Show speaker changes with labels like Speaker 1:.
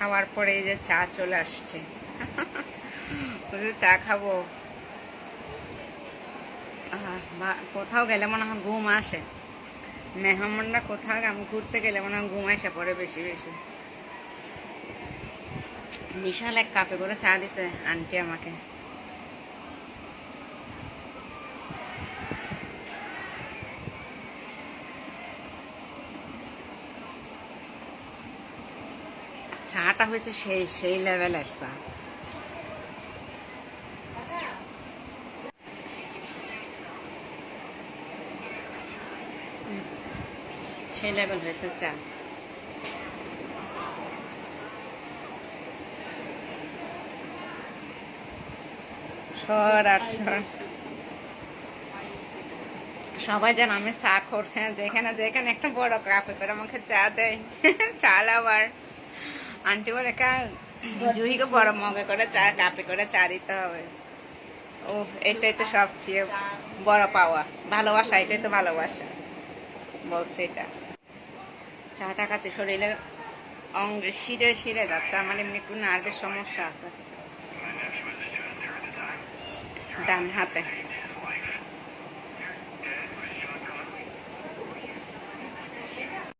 Speaker 1: খাওয়ার পরে এই যে চা চলে আসছে। চা খাবো। কোথাও গেলে মনে হয় ঘুম আসে। মেহমানরা কোথাও আমি ঘুরতে গেলে মনে হয় ঘুম আসে পরে বেশি বেশি। বিশাল এক কাপে করে চা দিছে আন্টি আমাকে। চাটা হয়েছে সেই সেই লেভেলের চা। সেই লেভেল হয়েছে চা। সর আর সর। সবাই যেন আমি চা খোর। হ্যাঁ, যেখানে যেখানে একটা বড় কাপে করে আমাকে চা দেয়। চাল আবার আন্টি বলে জুহিকে বড় মগে করে চা কাপে করে চা দিতে হবে। ও এটাই তো সবচেয়ে বড় পাওয়া, ভালোবাসা। এটাই তো ভালোবাসা বলছে এটা। চাটা খাচ্ছে শরীরে অঙ্গে শিরে শিরে যাচ্ছে। আমার এমনি একটু নার্ভের সমস্যা আছে ডান হাতে।